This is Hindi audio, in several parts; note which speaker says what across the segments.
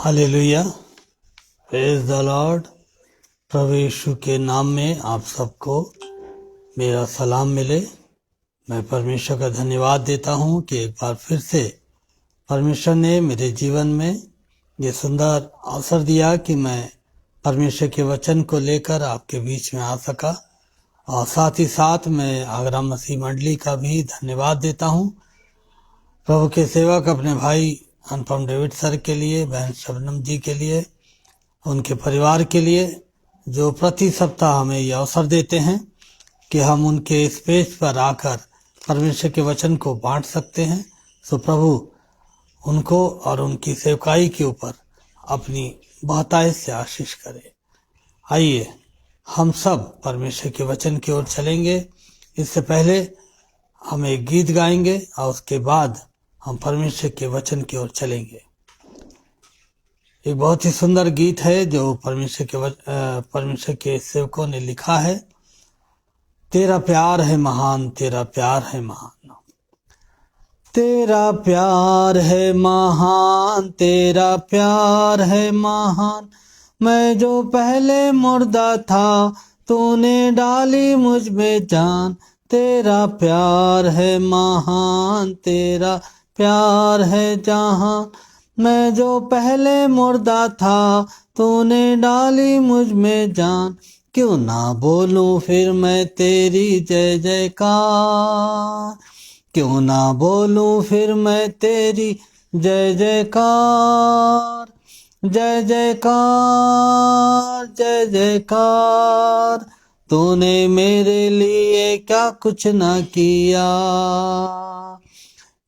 Speaker 1: Hallelujah, praise the Lord. प्रभु यीशु के नाम में आप सबको मेरा सलाम मिले। मैं परमेश्वर का धन्यवाद देता हूं कि एक बार फिर से परमेश्वर ने मेरे जीवन में ये सुंदर अवसर दिया कि मैं परमेश्वर के वचन को लेकर आपके बीच में आ सका। और साथ ही साथ मैं आगरा मसीह मंडली का भी धन्यवाद देता हूं। प्रभु के सेवक अपने भाई अनुपम डेविड सर के लिए, बहन शबनम जी के लिए, उनके परिवार के लिए, जो प्रति सप्ताह हमें यह अवसर देते हैं कि हम उनके स्पेस पर आकर परमेश्वर के वचन को बांट सकते हैं। सो प्रभु उनको और उनकी सेवकाई के ऊपर अपनी बहुतायत से आशीष करे। आइए हम सब परमेश्वर के वचन की ओर चलेंगे। इससे पहले हम एक गीत गाएंगे और उसके बाद हम परमेश्वर के वचन की ओर चलेंगे। एक बहुत ही सुंदर गीत है जो परमेश्वर के सेवकों ने लिखा है। तेरा प्यार है महान, तेरा प्यार है महान, तेरा प्यार है महान, तेरा प्यार है महान। मैं जो पहले मुर्दा था तूने डाली मुझ में जान। तेरा प्यार है महान, तेरा प्यार है जहां। मैं जो पहले मुर्दा था तूने डाली मुझ में जान। क्यों ना बोलूं फिर मैं तेरी जय जयकार, क्यों ना बोलूं फिर मैं तेरी जय जयकार। जय जयकार, जय जयकार, तूने मेरे लिए क्या कुछ ना किया।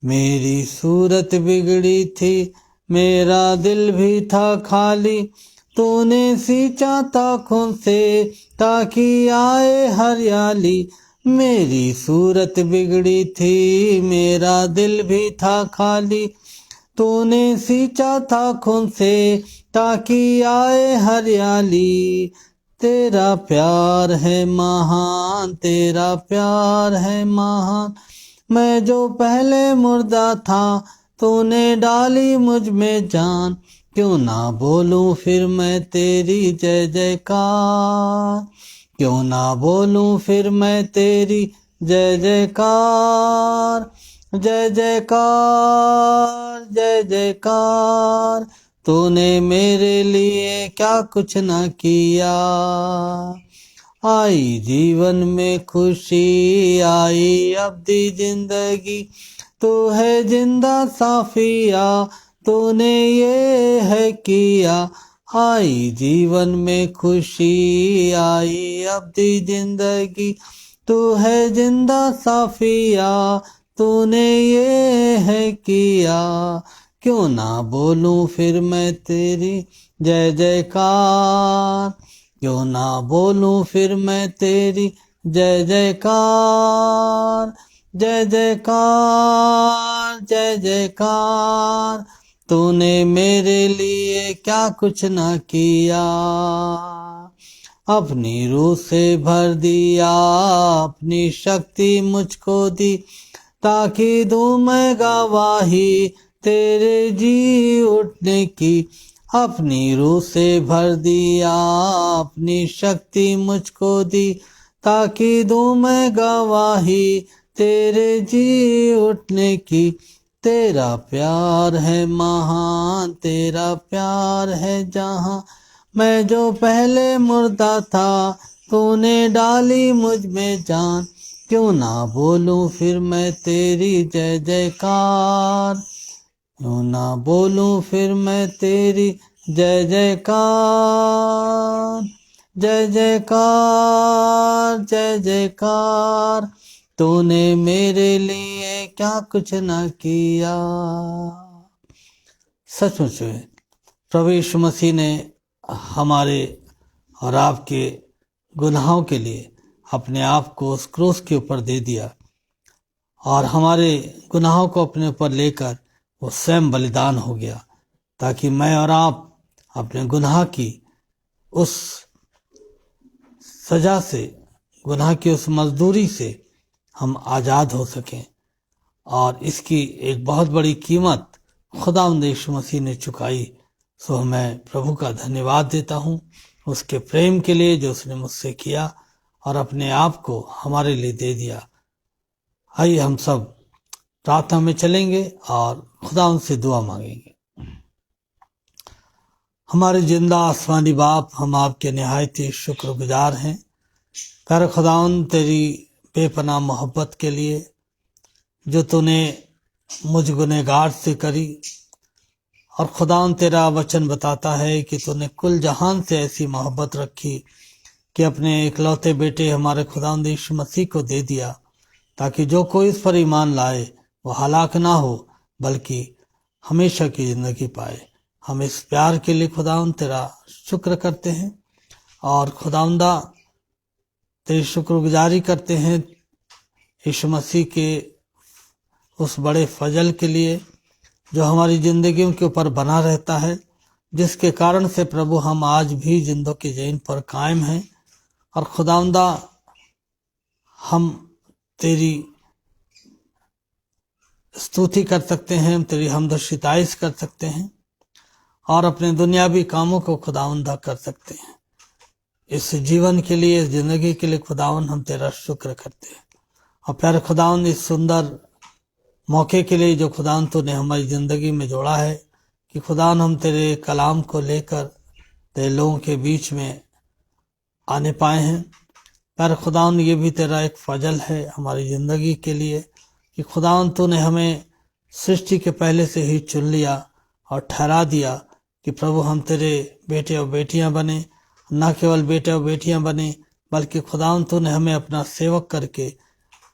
Speaker 1: मेरी सूरत बिगड़ी थी, मेरा दिल भी था खाली। तूने सींचा था खून से ताकि आए हरियाली। मेरी सूरत बिगड़ी थी, मेरा दिल भी था खाली। तूने सींचा था खून से ताकि आए हरियाली। तेरा प्यार है महान, तेरा प्यार है महान। मैं जो पहले मुर्दा था तूने डाली मुझ में जान। क्यों ना बोलूं फिर मैं तेरी जय जयकार, क्यों ना बोलूं फिर मैं तेरी जय जयकार। जय जयकार, जय जयकार, तूने मेरे लिए क्या कुछ न किया। आई जीवन में खुशी, आई अब्दी जिंदगी। तू है जिंदा साफिया, तूने ये है किया। आई जीवन में खुशी, आई अब्दी जिंदगी। तू है जिंदा साफिया, तूने ये है किया। क्यों ना बोलूं फिर मैं तेरी जय जयकार, क्यों ना बोलूं फिर मैं तेरी जय जयकार। जय जयकार, जय जयकार, तूने मेरे लिए क्या कुछ न किया। अपनी रूह से भर दिया, अपनी शक्ति मुझको दी, ताकि दूं मैं गवाही तेरे जी उठने की। अपनी रूह से भर दिया, अपनी शक्ति मुझको दी, ताकि दूं मैं गवाही तेरे जी उठने की। तेरा प्यार है महान, तेरा प्यार है जहां। मैं जो पहले मुर्दा था तूने डाली मुझ में जान। क्यों ना बोलूं फिर मैं तेरी जय जयकार, क्यों ना बोलूं फिर मैं तेरी जय जयकार। जय जयकार, जय जयकार, तूने मेरे लिए क्या कुछ न किया। सचमुच में प्रभु यीशु मसीह ने हमारे और आपके गुनाहों के लिए अपने आप को उस क्रूस के ऊपर दे दिया और हमारे गुनाहों को अपने ऊपर लेकर वो स्वयं बलिदान हो गया, ताकि मैं और आप अपने गुनाह की उस सजा से, गुनाह की उस मजदूरी से हम आज़ाद हो सकें। और इसकी एक बहुत बड़ी कीमत खुदावंद यीशु मसीह ने चुकाई सो मैं प्रभु का धन्यवाद देता हूँ उसके प्रेम के लिए जो उसने मुझसे किया और अपने आप को हमारे लिए दे दिया। आइए हम सब प्रार्थना में चलेंगे और खुदा उनसे दुआ मांगेंगे। हमारे जिंदा आसमानी बाप, हम आपके निहायत ही शुक्रगुजार हैं प्यारे खुदावन तेरी बेपनाह मोहब्बत के लिए जो तूने मुझ गुनहगार से करी। और खुदावन तेरा वचन बताता है कि तूने कुल जहान से ऐसी मोहब्बत रखी कि अपने इकलौते बेटे हमारे खुदावंद यीशु मसीह को दे दिया ताकि जो कोई इस पर ईमान लाए वो हलाक ना हो बल्कि हमेशा की जिंदगी पाए। हम इस प्यार के लिए खुदावंद तेरा शुक्र करते हैं और खुदावंदा तेरी शुक्रगुजारी करते हैं यीशु मसीह के उस बड़े फजल के लिए जो हमारी जिंदगियों के ऊपर बना रहता है, जिसके कारण से प्रभु हम आज भी जिंदों के जैन पर कायम हैं। और खुदावंदा हम तेरी स्तुति कर सकते हैं, तेरी हमद शिताइश कर सकते हैं और अपने दुनियावी कामों को खुदावंदा कर सकते हैं। इस जीवन के लिए, इस जिंदगी के लिए खुदावन हम तेरा शुक्र करते हैं। और प्यारे खुदावन इस सुंदर मौके के लिए जो खुदावन तूने हमारी जिंदगी में जोड़ा है कि खुदावन हम तेरे कलाम को लेकर तेरे लोगों के बीच में आने पाए हैं। प्यारे खुदावन ये भी तेरा एक फजल है हमारी जिंदगी के लिए कि खुदावन तूने हमें सृष्टि के पहले से ही चुन लिया और ठहरा दिया कि प्रभु हम तेरे बेटे और बेटियां बने। न केवल बेटे और बेटियां बने बल्कि खुदावन तूने हमें अपना सेवक करके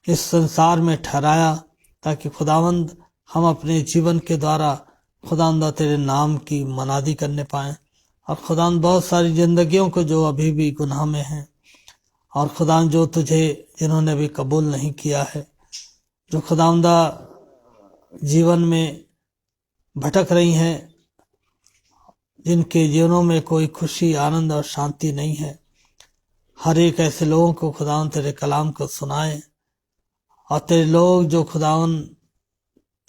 Speaker 1: इस संसार में ठहराया ताकि खुदावंद हम अपने जीवन के द्वारा खुदावंदा तेरे नाम की मनादी करने पाएं। और खुदावंद बहुत सारी जिंदगियों को जो अभी भी गुनाह में हैं और खुदावंद जो तुझे जिन्होंने भी कबूल नहीं किया है, जो खुदावंदा जीवन में भटक रही हैं, जिनके जीवनों में कोई खुशी, आनंद और शांति नहीं है, हर एक ऐसे लोगों को खुदावन तेरे कलाम को सुनाए। और तेरे लोग जो खुदावन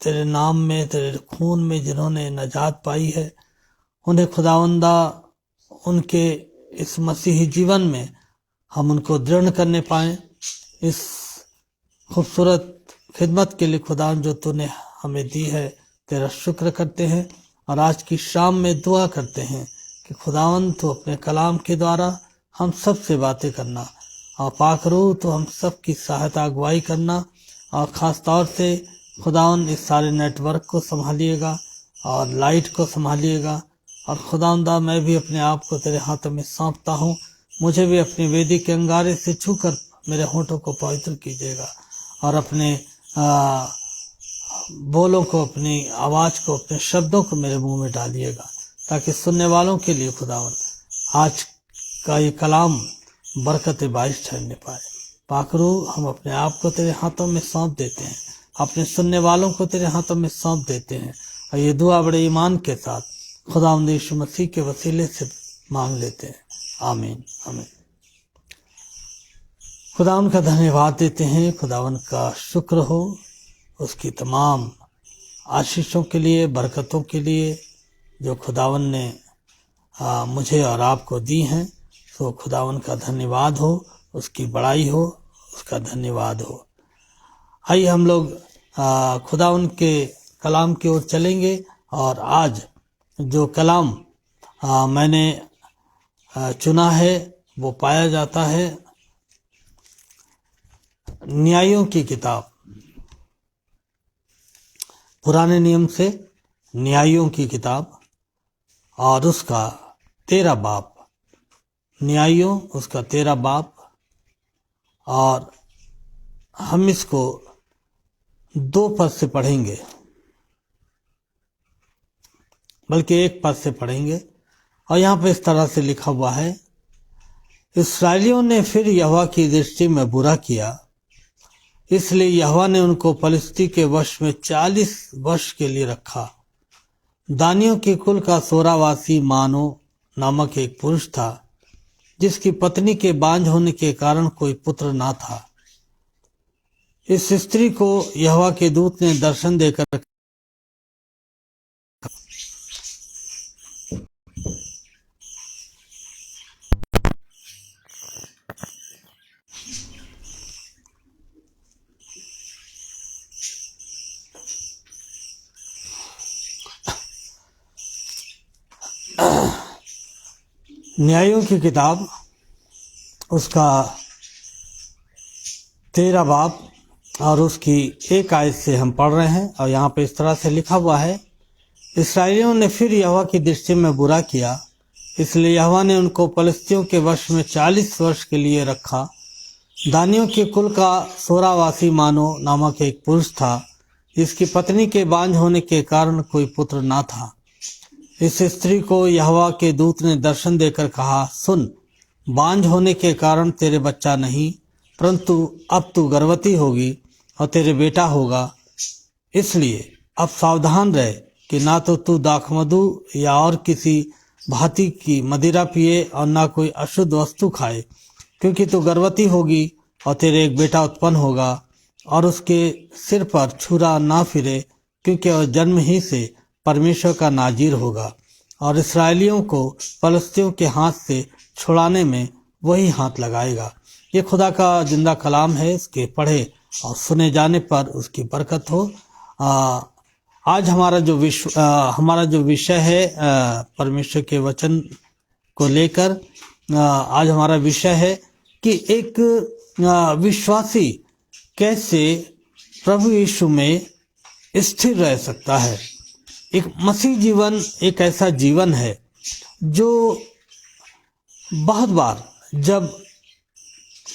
Speaker 1: तेरे नाम में, तेरे खून में जिन्होंने नजात पाई है, उन्हें खुदावंदा उनके इस मसीही जीवन में हम उनको दृढ़ करने पाएं। इस खूबसूरत खिदमत के लिए खुदावन जो तूने हमें दी है तेरा शुक्र करते हैं। और आज की शाम में दुआ करते हैं कि खुदावन तो अपने कलाम के द्वारा हम सब से बातें करना और पाक रूह तो हम सब की सहायता अगुवाई करना। और ख़ास तौर से खुदावन इस सारे नेटवर्क को संभालिएगा और लाइट को संभालिएगा। और खुदावंदा मैं भी अपने आप को तेरे हाथों में सौंपता हूँ। मुझे भी अपनी वेदी के अंगारे से छूकर मेरे होठों को पवित्र कीजिएगा और अपने बोलों को, अपनी आवाज को, अपने शब्दों को मेरे मुंह में डालिएगा ताकि सुनने वालों के लिए खुदावन आज का ये कलाम बरकत बारिश ठहरने पाए। पाकरू हम अपने आप को तेरे हाथों में सौंप देते हैं, अपने सुनने वालों को तेरे हाथों में सौंप देते हैं और ये दुआ बड़े ईमान के साथ खुदावंद यीशु मसीह के वसीले से मांग लेते हैं। आमीन आमीन। खुदावन का धन्यवाद देते हैं, खुदावन का शुक्र हो उसकी तमाम आशीषों के लिए, बरकतों के लिए जो खुदावन ने मुझे और आपको दी हैं। तो खुदावन का धन्यवाद हो, उसकी बड़ाई हो, उसका धन्यवाद हो। आइए हम लोग खुदावन के कलाम की ओर चलेंगे और आज जो कलाम मैंने चुना है वो पाया जाता है न्यायों की किताब, पुराने नियम से न्यायों की किताब और उसका 13 बाब, न्यायों उसका 13 बाब। और हम इसको 2 पद से पढ़ेंगे, बल्कि 1 पद से पढ़ेंगे। और यहाँ पे इस तरह से लिखा हुआ है, इस्राएलियों ने फिर यहोवा की दृष्टि में बुरा किया, इसलिए यहोवा ने उनको पलिश्ती के वश में 40 वर्ष के लिए रखा। दानियों के कुल का सोरावासी मानो नामक एक पुरुष था जिसकी पत्नी के बांझ होने के कारण कोई पुत्र ना था। इस स्त्री को यहोवा के दूत ने दर्शन देकर न्यायों की किताब उसका 13 बाब और उसकी 1 आयत से हम पढ़ रहे हैं। और यहाँ पे इस तरह से लिखा हुआ है, इस्राएलियों ने फिर यहोवा की दृष्टि में बुरा किया, इसलिए यहोवा ने उनको पलिश्तियों के वश में 40 वर्ष के लिए रखा। दानियों के कुल का सोरावासी मानो नामक एक पुरुष था, जिसकी पत्नी के बांझ होने के कारण कोई पुत्र न था। इस स्त्री को यहोवा के दूत ने दर्शन देकर कहा, सुन, बांझ होने के कारण तेरे बच्चा नहीं, परंतु अब तू गर्भवती होगी और तेरे बेटा होगा। इसलिए अब सावधान रह कि ना तो तू दाखमधु या और किसी भांति की मदिरा पिए और ना कोई अशुद्ध वस्तु खाए, क्योंकि तू गर्भवती होगी और तेरे एक बेटा उत्पन्न होगा और उसके सिर पर छुरा ना फिरे, क्योंकि वह जन्म ही से परमेश्वर का नाजीर होगा और इस्राएलियों को पलिश्तियों के हाथ से छुड़ाने में वही हाथ लगाएगा। ये खुदा का जिंदा कलाम है, इसके पढ़े और सुने जाने पर उसकी बरकत हो। आज हमारा जो विषय है परमेश्वर के वचन को लेकर, आज हमारा विषय है कि एक विश्वासी कैसे प्रभु यीशु में स्थिर रह सकता है। एक मसीह जीवन एक ऐसा जीवन है जो बहुत बार जब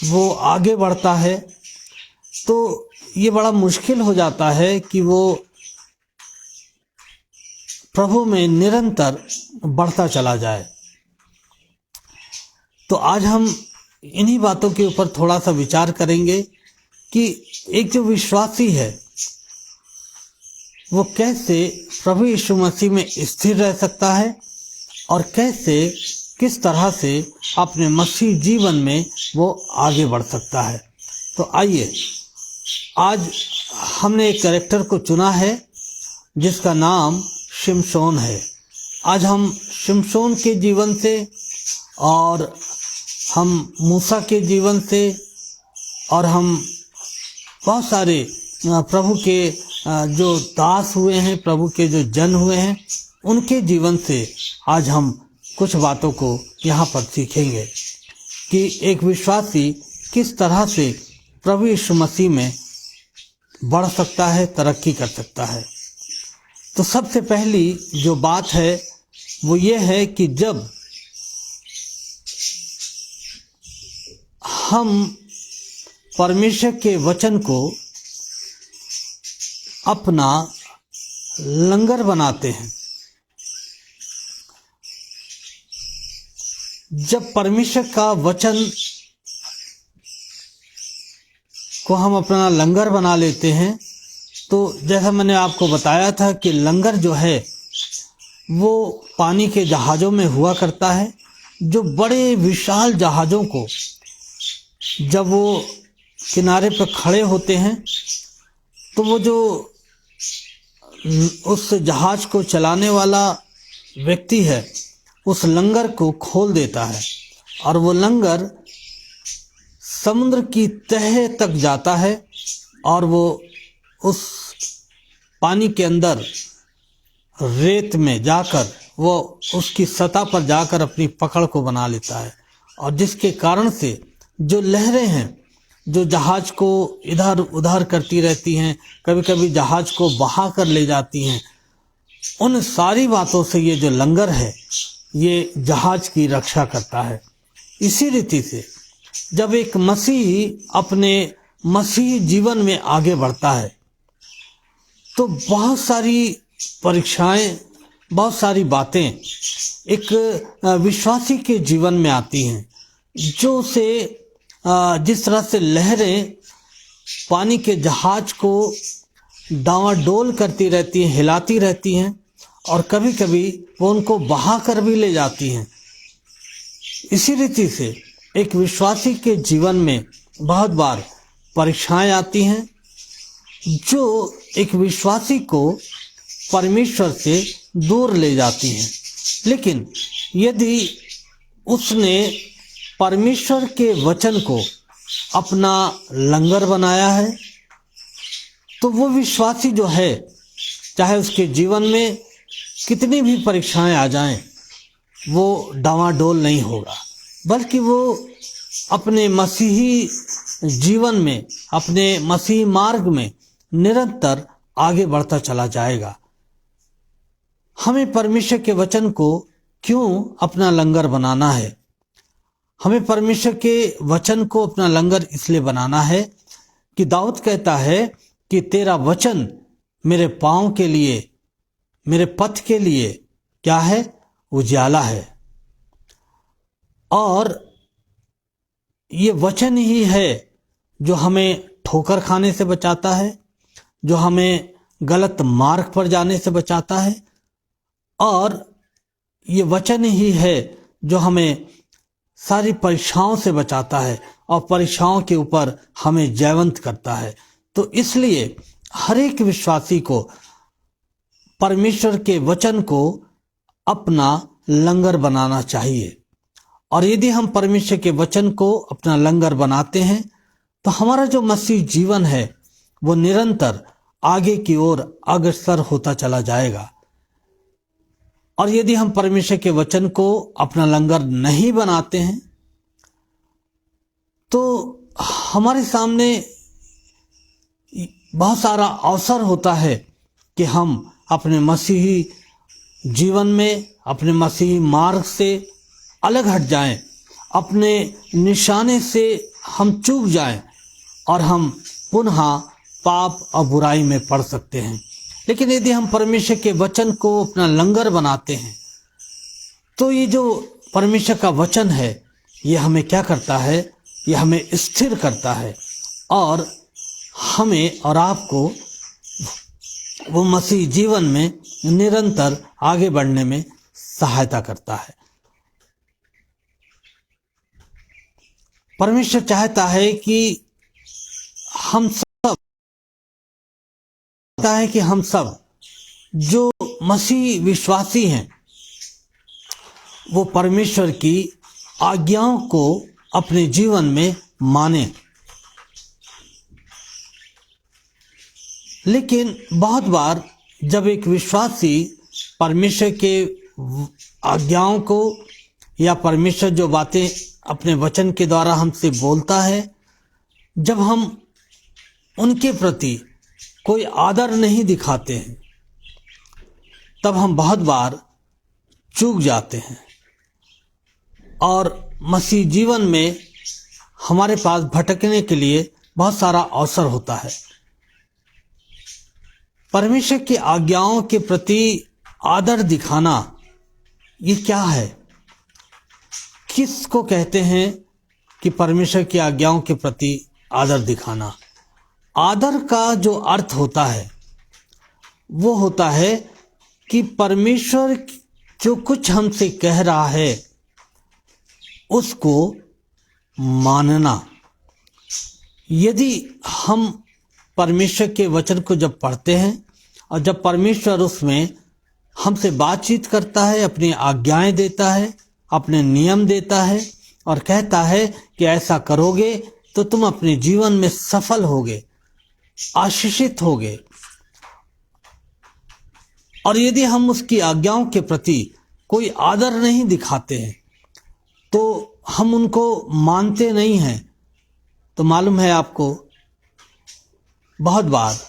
Speaker 1: वो आगे बढ़ता है तो ये बड़ा मुश्किल हो जाता है कि वो प्रभु में निरंतर बढ़ता चला जाए। तो आज हम इन्हीं बातों के ऊपर थोड़ा सा विचार करेंगे कि एक जो विश्वासी है वो कैसे प्रभु यीशु मसीह में स्थिर रह सकता है और किस तरह से अपने मसीह जीवन में वो आगे बढ़ सकता है। तो आइए, आज हमने एक कैरेक्टर को चुना है जिसका नाम शिमशोन है। आज हम शिमशोन के जीवन से और हम मूसा के जीवन से और हम बहुत सारे प्रभु के जो दास हुए हैं, प्रभु के जो जन हुए हैं, उनके जीवन से आज हम कुछ बातों को यहाँ पर सीखेंगे कि एक विश्वासी किस तरह से प्रभु यीशु मसीह में बढ़ सकता है, तरक्की कर सकता है। तो सबसे पहली जो बात है वो ये है कि जब हम परमेश्वर के वचन को अपना लंगर बनाते हैं, जब परमेश्वर का वचन को हम अपना लंगर बना लेते हैं, तो जैसा मैंने आपको बताया था कि लंगर जो है वो पानी के जहाज़ों में हुआ करता है। जो बड़े विशाल जहाज़ों को जब वो किनारे पर खड़े होते हैं तो वो जो उस जहाज को चलाने वाला व्यक्ति है उस लंगर को खोल देता है और वो लंगर समुद्र की तह तक जाता है और वो उस पानी के अंदर रेत में जाकर वो उसकी सतह पर जाकर अपनी पकड़ को बना लेता है। और जिसके कारण से जो लहरें हैं जो जहाज को इधर उधर करती रहती हैं, कभी कभी जहाज को बहा कर ले जाती हैं, उन सारी बातों से ये जो लंगर है ये जहाज की रक्षा करता है। इसी रीति से जब एक मसीह अपने मसीह जीवन में आगे बढ़ता है तो बहुत सारी परीक्षाएं, बहुत सारी बातें एक विश्वासी के जीवन में आती हैं, जो से जिस तरह से लहरें पानी के जहाज को डावाडोल करती रहती हैं, हिलाती रहती हैं और कभी कभी वो उनको बहा कर भी ले जाती हैं। इसी रीति से एक विश्वासी के जीवन में बहुत बार परीक्षाएं आती हैं जो एक विश्वासी को परमेश्वर से दूर ले जाती हैं। लेकिन यदि उसने परमेश्वर के वचन को अपना लंगर बनाया है तो वो विश्वासी जो है, चाहे उसके जीवन में कितनी भी परीक्षाएं आ जाएं, वो डावाडोल नहीं होगा, बल्कि वो अपने मसीही जीवन में, अपने मसीही मार्ग में निरंतर आगे बढ़ता चला जाएगा। हमें परमेश्वर के वचन को क्यों अपना लंगर बनाना है? हमें परमेश्वर के वचन को अपना लंगर इसलिए बनाना है कि दाऊद कहता है कि तेरा वचन मेरे पांव के लिए, मेरे पथ के लिए क्या है? उजाला है। और ये वचन ही है जो हमें ठोकर खाने से बचाता है, जो हमें गलत मार्ग पर जाने से बचाता है, और ये वचन ही है जो हमें सारी परीक्षाओं से बचाता है और परीक्षाओं के ऊपर हमें जयवंत करता है। तो इसलिए हर एक विश्वासी को परमेश्वर के वचन को अपना लंगर बनाना चाहिए। और यदि हम परमेश्वर के वचन को अपना लंगर बनाते हैं तो हमारा जो मसीह जीवन है वो निरंतर आगे की ओर अग्रसर होता चला जाएगा। और यदि हम परमेश्वर के वचन को अपना लंगर नहीं बनाते हैं तो हमारे सामने बहुत सारा अवसर होता है कि हम अपने मसीही जीवन में, अपने मसीही मार्ग से अलग हट जाएं, अपने निशाने से हम चूक जाएं और हम पुनः पाप और बुराई में पड़ सकते हैं। लेकिन यदि हम परमेश्वर के वचन को अपना लंगर बनाते हैं तो ये जो परमेश्वर का वचन है ये हमें क्या करता है? ये हमें स्थिर करता है और हमें और आपको वो मसीह जीवन में निरंतर आगे बढ़ने में सहायता करता है। परमेश्वर चाहता है कि हम सब जो मसीह विश्वासी हैं वो परमेश्वर की आज्ञाओं को अपने जीवन में माने। लेकिन बहुत बार जब एक विश्वासी परमेश्वर के आज्ञाओं को या परमेश्वर जो बातें अपने वचन के द्वारा हमसे बोलता है, जब हम उनके प्रति कोई आदर नहीं दिखाते हैं तब हम बहुत बार चूक जाते हैं और मसीह जीवन में हमारे पास भटकने के लिए बहुत सारा अवसर होता है। परमेश्वर की आज्ञाओं के प्रति आदर दिखाना ये क्या है? किसको कहते हैं कि परमेश्वर की आज्ञाओं के प्रति आदर दिखाना? आदर का जो अर्थ होता है वो होता है कि परमेश्वर जो कुछ हमसे कह रहा है उसको मानना। यदि हम परमेश्वर के वचन को जब पढ़ते हैं और जब परमेश्वर उसमें हमसे बातचीत करता है, अपनी आज्ञाएं देता है, अपने नियम देता है और कहता है कि ऐसा करोगे तो तुम अपने जीवन में सफल होगे, आशीषित होगे, और यदि हम उसकी आज्ञाओं के प्रति कोई आदर नहीं दिखाते हैं तो हम उनको मानते नहीं हैं, तो मालूम है आपको बहुत बार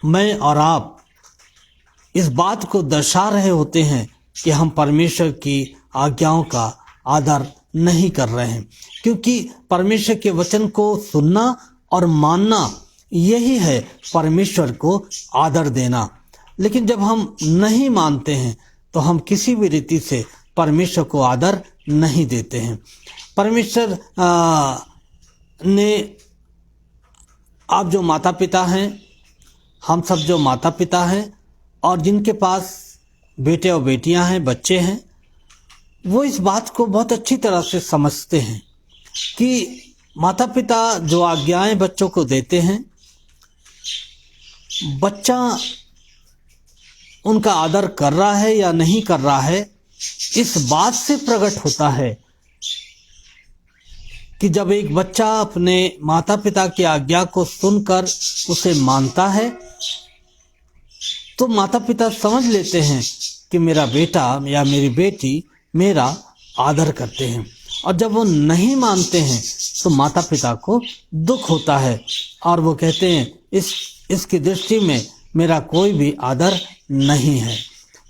Speaker 1: मैं और आप इस बात को दर्शा रहे होते हैं कि हम परमेश्वर की आज्ञाओं का आदर नहीं कर रहे हैं, क्योंकि परमेश्वर के वचन को सुनना और मानना यही है परमेश्वर को आदर देना। लेकिन जब हम नहीं मानते हैं तो हम किसी भी रीति से परमेश्वर को आदर नहीं देते हैं। परमेश्वर ने, आप जो माता पिता हैं, हम सब जो माता पिता हैं और जिनके पास बेटे और बेटियां हैं, बच्चे हैं, वो इस बात को बहुत अच्छी तरह से समझते हैं कि माता पिता जो आज्ञाएं बच्चों को देते हैं, बच्चा उनका आदर कर रहा है या नहीं कर रहा है इस बात से प्रकट होता है कि जब एक बच्चा अपने माता पिता की आज्ञा को सुनकर उसे मानता है तो माता पिता समझ लेते हैं कि मेरा बेटा या मेरी बेटी मेरा आदर करते हैं, और जब वो नहीं मानते हैं तो माता पिता को दुख होता है और वो कहते हैं इसकी दृष्टि में मेरा कोई भी आदर नहीं है।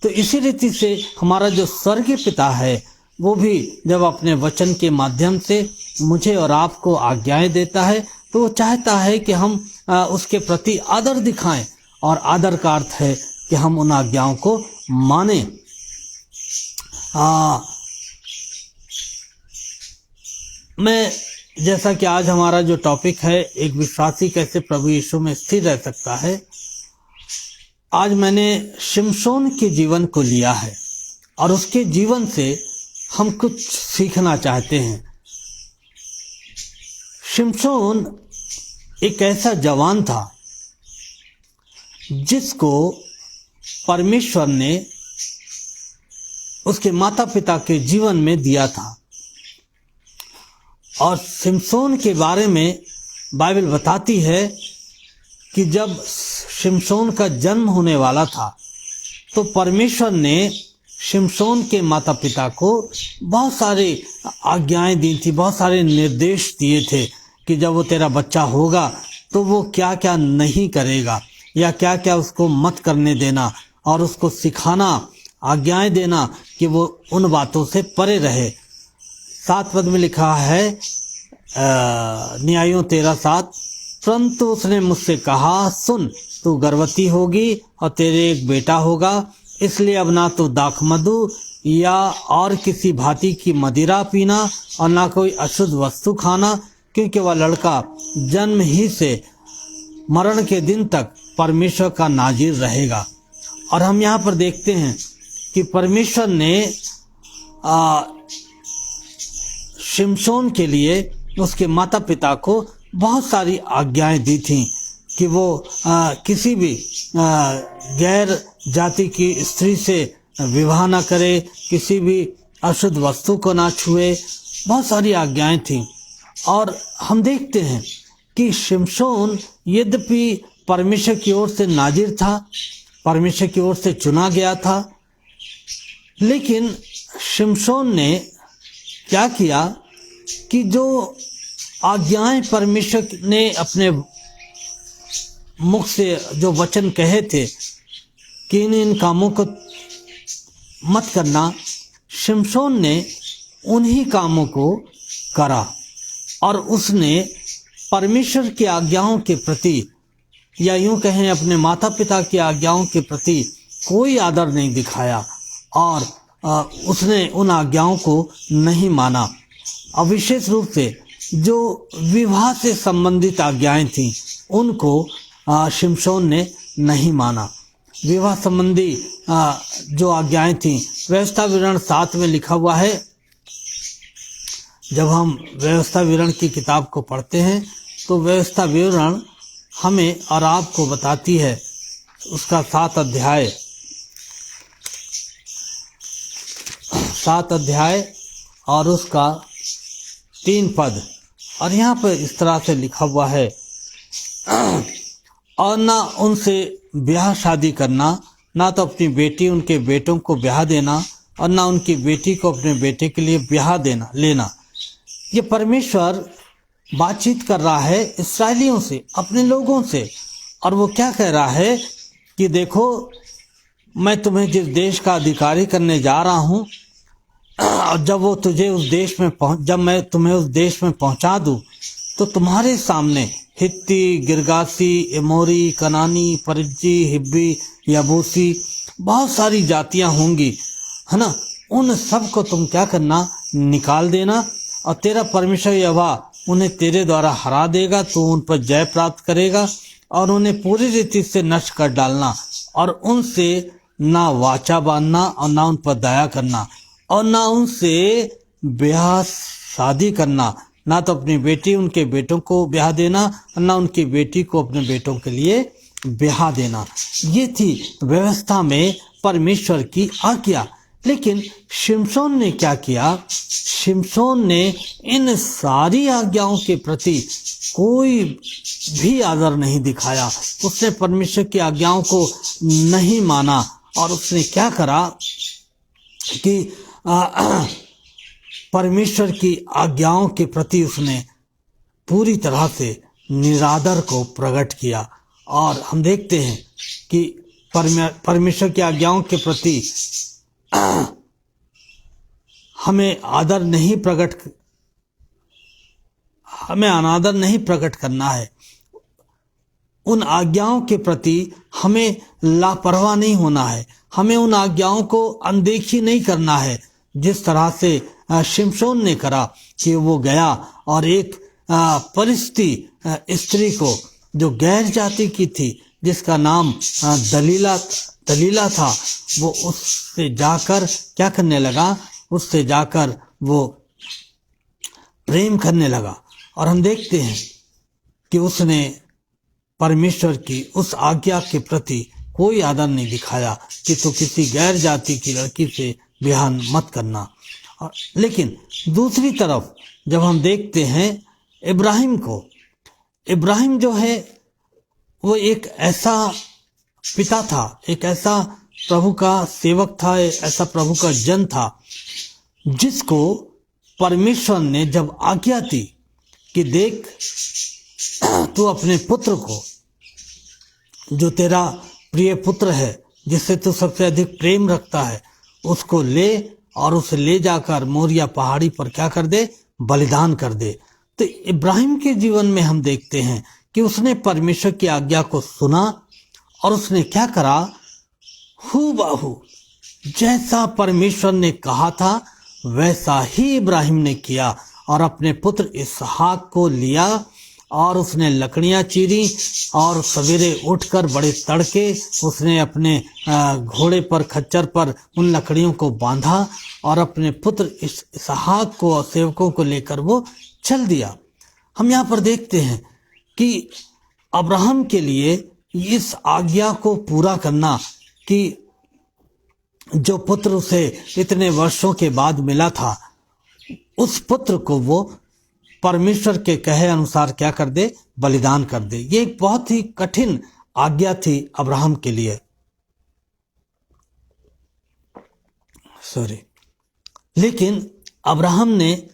Speaker 1: तो इसी रीति से हमारा जो स्वर्गीय पिता है वो भी जब अपने वचन के माध्यम से मुझे और आपको आज्ञाएं देता है तो वो चाहता है कि हम उसके प्रति आदर दिखाएं, और आदर का अर्थ है कि हम उन आज्ञाओं को माने। मैं जैसा कि आज हमारा जो टॉपिक है, एक विश्वासी कैसे प्रभु यीशु में स्थिर रह सकता है, आज मैंने शिमशोन के जीवन को लिया है और उसके जीवन से हम कुछ सीखना चाहते हैं। शिमशोन एक ऐसा जवान था जिसको परमेश्वर ने उसके माता पिता के जीवन में दिया था, और शिमशोन के बारे में बाइबल बताती है कि जब शिमशोन का जन्म होने वाला था तो परमेश्वर ने शिमशोन के माता पिता को बहुत सारी आज्ञाएं दी थी, बहुत सारे निर्देश दिए थे कि जब वो तेरा बच्चा होगा तो वो क्या क्या नहीं करेगा या क्या क्या उसको मत करने देना, और उसको सिखाना, आज्ञाएं देना कि वो उन बातों से परे रहे। 7 पद में लिखा है न्यायों 13:7, परंतु उसने मुझसे कहा, सुन, तू गर्भवती होगी और तेरे एक बेटा होगा, इसलिए अब ना तो दाख मधु या और किसी भांति की मदिरा पीना और ना कोई अशुद्ध वस्तु खाना, क्योंकि वह लड़का जन्म ही से मरण के दिन तक परमेश्वर का नाजिर रहेगा। और हम यहाँ पर देखते हैं कि परमेश्वर ने शिमशोन के लिए उसके माता पिता को बहुत सारी आज्ञाएं दी थी कि वो किसी भी गैर जाति की स्त्री से विवाह ना करे, किसी भी अशुद्ध वस्तु को ना छुए, बहुत सारी आज्ञाएं थी। और हम देखते हैं कि शिमशोन यद्यपि परमेश्वर की ओर से नाजिर था, परमेश्वर की ओर से चुना गया था, लेकिन शिमशोन ने क्या किया कि जो आज्ञाएं परमेश्वर ने अपने मुख से जो वचन कहे थे कि इन कामों को मत करना, शिमशोन ने उन्हीं कामों को करा और उसने परमेश्वर की आज्ञाओं के प्रति, या यूं कहें अपने माता पिता की आज्ञाओं के प्रति कोई आदर नहीं दिखाया और उसने उन आज्ञाओं को नहीं माना। और विशेष रूप से जो विवाह से संबंधित आज्ञाएं थीं उनको शिमशोन ने नहीं माना। विवाह संबंधी जो आज्ञाएं थीं, व्यवस्था विवरण 7 में लिखा हुआ है। जब हम व्यवस्था विवरण की किताब को पढ़ते हैं तो व्यवस्था विवरण हमें और आपको बताती है, उसका 7 अध्याय और उसका 3 पद, और यहाँ पर इस तरह से लिखा हुआ है, और ना उनसे ब्याह शादी करना, ना तो अपनी बेटी उनके बेटों को ब्याह देना, और ना उनकी बेटी को अपने बेटे के लिए ब्याह लेना। ये परमेश्वर बातचीत कर रहा है इस्राएलियों से, अपने लोगों से, और वो क्या कह रहा है कि देखो, मैं तुम्हें जिस देश का अधिकारी करने जा रहा हूँ, और जब वो तुझे उस देश में जब मैं तुम्हें उस देश में पहुंचा दूं तो तुम्हारे सामने हित्ती, गिरगासी, एमोरी, कनानी, परिज्जी, हिब्बी, यबूसी, बहुत सारी जातियां होंगी, है ना। उन सब को तुम क्या करना, निकाल देना, और तेरा परमेश्वर यहोवा उन्हें तेरे द्वारा हरा देगा, तू उन पर जय प्राप्त करेगा और उन्हें पूरी रीति से नष्ट कर डालना, और उनसे ना वाचा बांधना और ना उन पर दया करना, और ना उनसे ब्याह शादी करना, ना तो अपनी बेटी उनके बेटों को ब्याह देना और ना उनकी बेटी को अपने बेटों के लिए ब्याह देना। ये थी व्यवस्था में परमेश्वर की आज्ञा। लेकिन शिमशोन ने क्या किया, शिमशोन ने इन सारी आज्ञाओं के प्रति कोई भी आदर नहीं दिखाया। उसने परमेश्वर की आज्ञाओं को नहीं माना और उसने क्या करा कि परमेश्वर की आज्ञाओं के प्रति उसने पूरी तरह से निरादर को प्रकट किया। और हम देखते हैं कि परमेश्वर की आज्ञाओं के प्रति हमें अनादर नहीं प्रकट करना है। उन आज्ञाओं के प्रति हमें लापरवाह नहीं होना है। हमें उन आज्ञाओं को अनदेखी नहीं करना है, जिस तरह से शिमशोन ने करा कि वो गया और एक परिस्थिति स्त्री को, जो गैर जाति की थी, जिसका नाम दलीला था, वो उससे जाकर क्या करने लगा, उससे जाकर वो प्रेम करने लगा। और हम देखते हैं कि उसने परमेश्वर की उस आज्ञा के प्रति कोई आदर नहीं दिखाया कि तो किसी गैर जाति की लड़की से ब्याह मत करना। लेकिन दूसरी तरफ जब हम देखते हैं इब्राहिम को, इब्राहिम जो है वो एक ऐसा पिता था, एक ऐसा प्रभु का सेवक था, ऐसा प्रभु का जन था, जिसको परमेश्वर ने जब आज्ञा दी कि देख तू अपने पुत्र को, जो तेरा प्रिय पुत्र है, जिससे तू सबसे अधिक प्रेम रखता है, उसको ले और उसे ले जाकर मोरिया पहाड़ी पर क्या कर दे, बलिदान कर दे। तो इब्राहिम के जीवन में हम देखते हैं कि उसने परमेश्वर की आज्ञा को सुना और उसने क्या करा, हूबहू जैसा परमेश्वर ने कहा था वैसा ही इब्राहिम ने किया और अपने पुत्र इसहाक को लिया और उसने लकड़ियां चीरी और सवेरे उठकर बड़े तड़के उसने अपने घोड़े पर, खच्चर पर उन लकड़ियों को बांधा और अपने पुत्र इसहाक को और सेवकों को लेकर वो चल दिया। हम यहाँ पर देखते हैं कि अब्राहम के लिए इस आज्ञा को पूरा करना, कि जो पुत्र उसे इतने वर्षों के बाद मिला था, उस पुत्र को वो परमेश्वर के कहे अनुसार क्या कर दे, बलिदान कर दे। ये एक बहुत ही कठिन आज्ञा थी अब्राहम के लिए। लेकिन अब्राहम ने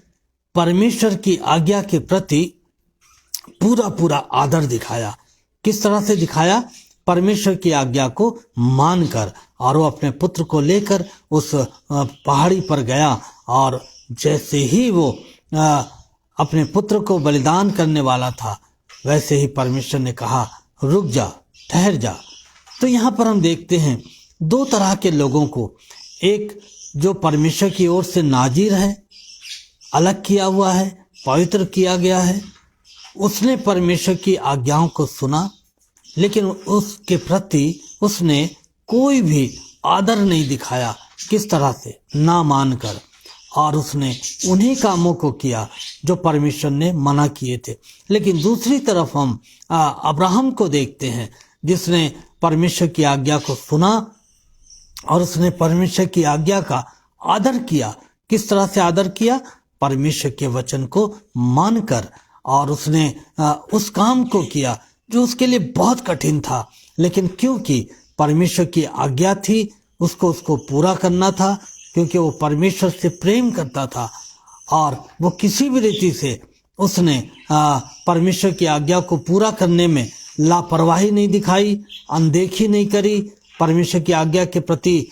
Speaker 1: परमेश्वर की आज्ञा के प्रति पूरा आदर दिखाया। किस तरह से दिखाया? परमेश्वर की आज्ञा को मानकर, और वो अपने पुत्र को लेकर उस पहाड़ी पर गया और जैसे ही वो अपने पुत्र को बलिदान करने वाला था, वैसे ही परमेश्वर ने कहा रुक जा, ठहर जा। तो यहाँ पर हम देखते हैं दो तरह के लोगों को, एक जो परमेश्वर की ओर से नाजीर है, अलग किया हुआ है, पवित्र किया गया है, उसने परमेश्वर की आज्ञाओं को सुना, लेकिन उसके प्रति उसने कोई भी आदर नहीं दिखाया। किस तरह से? ना मानकर, और उसने उन्हीं कामों को किया जो परमेश्वर ने मना किए थे। लेकिन दूसरी तरफ हम अब्राहम को देखते हैं, जिसने परमेश्वर की आज्ञा को सुना और उसने परमेश्वर की आज्ञा का आदर किया। किस तरह से आदर किया? परमेश्वर के वचन को मानकर, और उसने उस काम को किया जो उसके लिए बहुत कठिन था, लेकिन क्योंकि परमेश्वर की आज्ञा थी, उसको पूरा करना था, क्योंकि वो परमेश्वर से प्रेम करता था और वो किसी भी रीति से उसने परमेश्वर की आज्ञा को पूरा करने में लापरवाही नहीं दिखाई, अनदेखी नहीं करी, परमेश्वर की आज्ञा के प्रति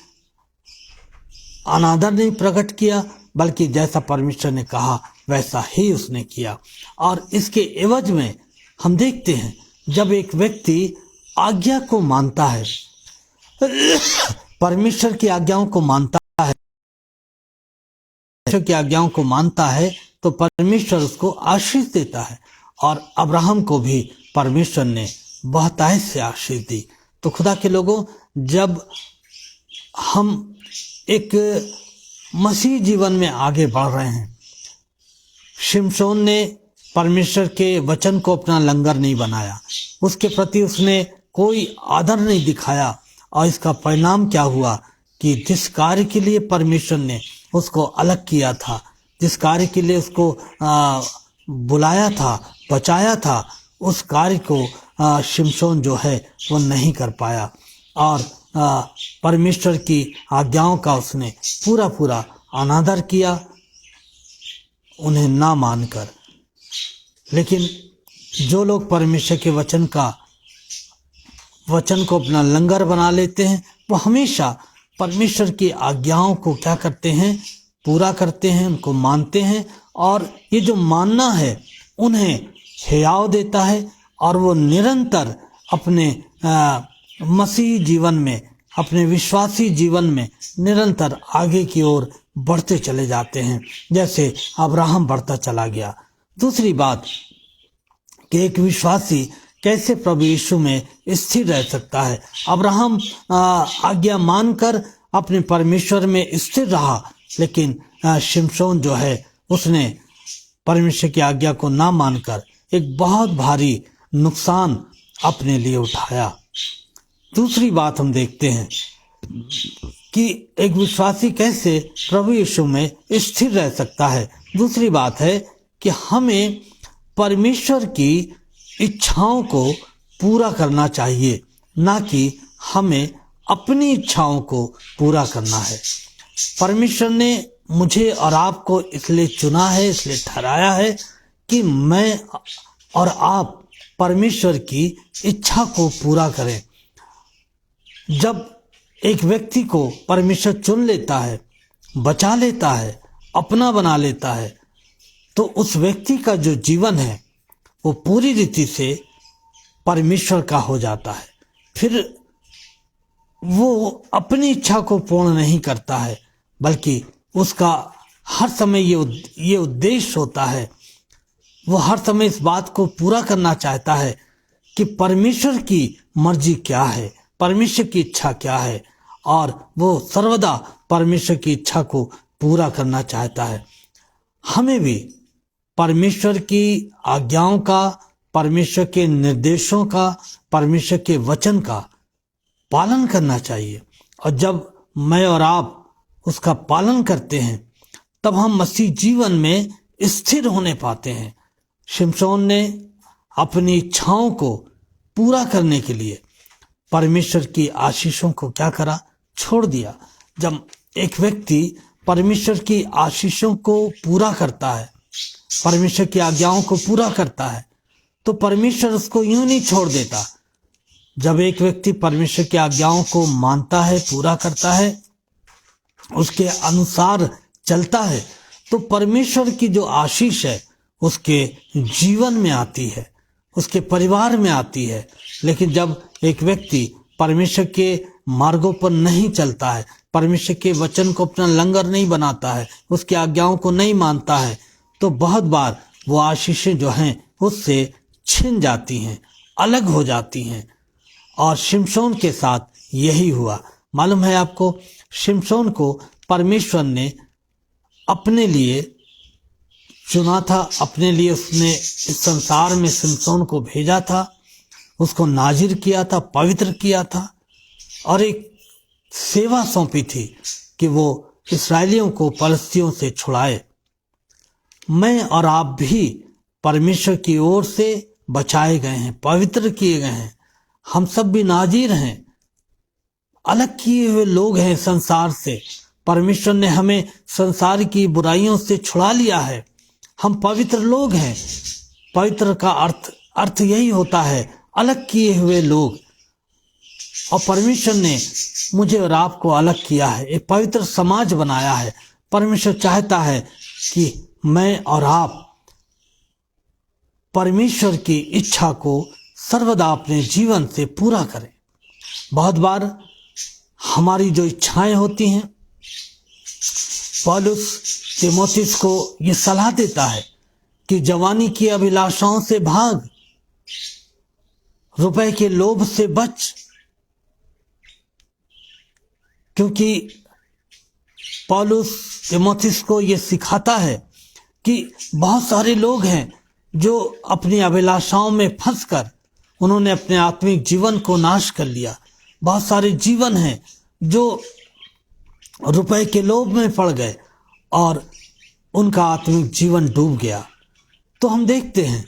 Speaker 1: अनादर नहीं प्रकट किया, बल्कि जैसा परमेश्वर ने कहा वैसा ही उसने किया। और इसके एवज में हम देखते हैं, जब एक व्यक्ति आज्ञा को मानता है, परमेश्वर की आज्ञाओं को मानता है, परमेश्वर की आज्ञाओं को मानता है, तो परमेश्वर उसको आशीष देता है। और अब्राहम को भी परमेश्वर ने बहुतायत से आशीष दी। तो खुदा के लोगों, जब हम एक मसीह जीवन में आगे बढ़ रहे हैं, शिमशोन ने परमेश्वर के वचन को अपना लंगर नहीं बनाया, उसके प्रति उसने कोई आदर नहीं दिखाया, और इसका परिणाम क्या हुआ कि जिस कार्य के लिए परमेश्वर ने उसको अलग किया था, जिस कार्य के लिए उसको बुलाया था, बचाया था, उस कार्य को शिमशोन जो है वो नहीं कर पाया। और परमेश्वर की आज्ञाओं का उसने पूरा पूरा अनादर किया, उन्हें ना मानकर। लेकिन जो लोग परमेश्वर के वचन को अपना लंगर बना लेते हैं, वो हमेशा परमेश्वर की आज्ञाओं को क्या करते हैं, पूरा करते हैं, उनको मानते हैं। और ये जो मानना है उन्हें हियाव देता है, और वो निरंतर अपने मसीही जीवन में, अपने विश्वासी जीवन में निरंतर आगे की ओर बढ़ते चले जाते हैं, जैसे अब्राहम बढ़ता चला गया। दूसरी बात कि एक विश्वासी कैसे प्रभु यीशु में स्थिर रह सकता है। अब्राहम आज्ञा मानकर अपने परमेश्वर में स्थिर रहा, लेकिन शिमशोन जो है उसने परमेश्वर की आज्ञा को ना मानकर एक बहुत भारी नुकसान अपने लिए उठाया। दूसरी बात हम देखते हैं कि एक विश्वासी कैसे प्रभु यीशु में स्थिर रह सकता है। दूसरी बात है कि हमें परमेश्वर की इच्छाओं को पूरा करना चाहिए, ना कि हमें अपनी इच्छाओं को पूरा करना है। परमेश्वर ने मुझे और आपको इसलिए चुना है, इसलिए ठहराया है कि मैं और आप परमेश्वर की इच्छा को पूरा करें। जब एक व्यक्ति को परमेश्वर चुन लेता है, बचा लेता है, अपना बना लेता है, तो उस व्यक्ति का जो जीवन है वो पूरी रीति से परमेश्वर का हो जाता है। फिर वो अपनी इच्छा को पूर्ण नहीं करता है, बल्कि उसका हर समय ये उद्देश्य होता है, वो हर समय इस बात को पूरा करना चाहता है कि परमेश्वर की मर्जी क्या है, परमेश्वर की इच्छा क्या है, और वो सर्वदा परमेश्वर की इच्छा को पूरा करना चाहता है। हमें भी परमेश्वर की आज्ञाओं का, परमेश्वर के निर्देशों का, परमेश्वर के वचन का पालन करना चाहिए। और जब मैं और आप उसका पालन करते हैं, तब हम मसीह जीवन में स्थिर होने पाते हैं। शिमशोन ने अपनी इच्छाओं को पूरा करने के लिए परमेश्वर की आशीषों को क्या करा, छोड़ दिया। जब एक व्यक्ति परमेश्वर की आशीषों को पूरा करता है, परमेश्वर की आज्ञाओं को पूरा करता है, तो परमेश्वर उसको यूं नहीं छोड़ देता। जब एक व्यक्ति परमेश्वर की आज्ञाओं को मानता है, पूरा करता है, उसके अनुसार चलता है, तो परमेश्वर की जो आशीष है उसके जीवन में आती है, उसके परिवार में आती है। लेकिन जब एक व्यक्ति परमेश्वर के मार्गों पर नहीं चलता है, परमेश्वर के वचन को अपना लंगर नहीं बनाता है, उसकी आज्ञाओं को नहीं मानता है, तो बहुत बार वो आशीषें जो हैं उससे छिन जाती हैं, अलग हो जाती हैं। और शिमशोन के साथ यही हुआ। मालूम है आपको, शिमशोन को परमेश्वर ने अपने लिए चुना था, अपने लिए उसने इस संसार में शिमशोन को भेजा था, उसको नाजिर किया था, पवित्र किया था, और एक सेवा सौंपी थी कि वो इस्राएलियों को पलिश्तियों से छुड़ाए। मैं और आप भी परमेश्वर की ओर से बचाए गए हैं, पवित्र किए गए हैं। हम सब भी नाजिर हैं, अलग किए हुए लोग हैं संसार से। परमेश्वर ने हमें संसार की बुराइयों से छुड़ा लिया है। हम पवित्र लोग हैं। पवित्र का अर्थ यही होता है, अलग किए हुए लोग। और परमेश्वर ने मुझे और आपको अलग किया है, एक पवित्र समाज बनाया है। परमेश्वर चाहता है कि मैं और आप परमेश्वर की इच्छा को सर्वदा अपने जीवन से पूरा करें। बहुत बार हमारी जो इच्छाएं होती हैं, पौलुस तीमुथियुस को ये सलाह देता है कि जवानी की अभिलाषाओं से भाग, रुपए के लोभ से बच। क्योंकि पौलुस तीमुथियुस को ये सिखाता है कि बहुत सारे लोग हैं जो अपनी अभिलाषाओं में फंसकर उन्होंने अपने आत्मिक जीवन को नाश कर लिया। बहुत सारे जीवन हैं जो रुपए के लोभ में पड़ गए और उनका आत्मिक जीवन डूब गया। तो हम देखते हैं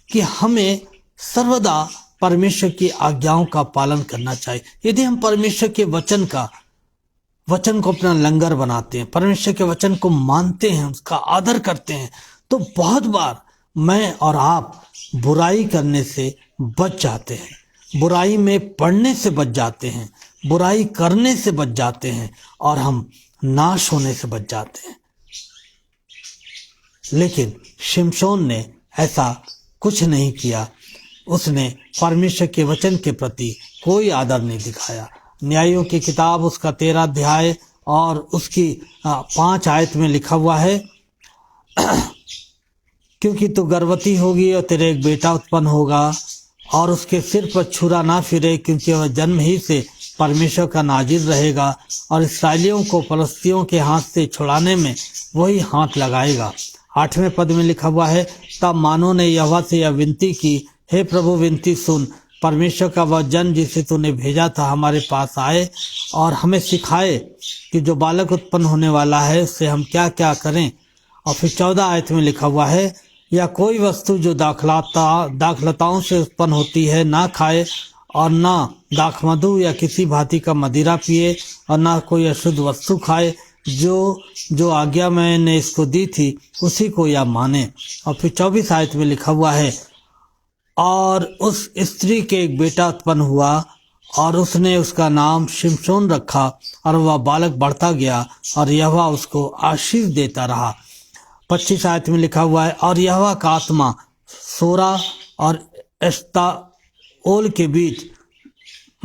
Speaker 1: कि हमें सर्वदा परमेश्वर की आज्ञाओं का पालन करना चाहिए। यदि हम परमेश्वर के वचन को अपना लंगर बनाते हैं, परमेश्वर के वचन को मानते हैं, उसका आदर करते हैं, तो बहुत बार मैं और आप बुराई करने से बच जाते हैं, बुराई में पड़ने से बच जाते हैं, बुराई करने से बच जाते हैं और हम नाश होने से बच जाते हैं। लेकिन शिमशोन ने ऐसा कुछ नहीं किया। उसने परमेश्वर के वचन के प्रति कोई आदर नहीं दिखाया। न्यायों की किताब उसका 13 अध्याय और उसकी 5 आयत में लिखा हुआ है, क्योंकि तू गर्भवती होगी और तेरे एक बेटा उत्पन्न होगा और उसके सिर पर छुरा ना फिरे, क्योंकि वह जन्म ही से परमेश्वर का नाजिर रहेगा और इसराइलियों को फलस्तियों के हाथ से छुड़ाने में वही हाथ लगाएगा। 8वें पद में लिखा हुआ है, तब मानो ने यहोवा से यह विनती की, हे प्रभु विनती सुन, परमेश्वर का वह जन जिसे तूने भेजा था हमारे पास आए और हमें सिखाए कि जो बालक उत्पन्न होने वाला है उससे हम क्या क्या करें। और फिर 14 आयत में लिखा हुआ है, या कोई वस्तु जो दाखलताओं से उत्पन्न होती है ना खाए और ना दाखमधु या किसी भांति का मदिरा पिए और ना कोई अशुद्ध वस्तु खाए, जो आज्ञा मैंने इसको दी थी उसी को या माने। और फिर 24 आयत में लिखा हुआ है, और उस स्त्री के एक बेटा उत्पन्न हुआ और उसने उसका नाम शिमशोन रखा और वह बालक बढ़ता गया और यहोवा उसको आशीष देता रहा। 25 आयत में लिखा हुआ है, और यहोवा का आत्मा सोरा और एस्ताओल के बीच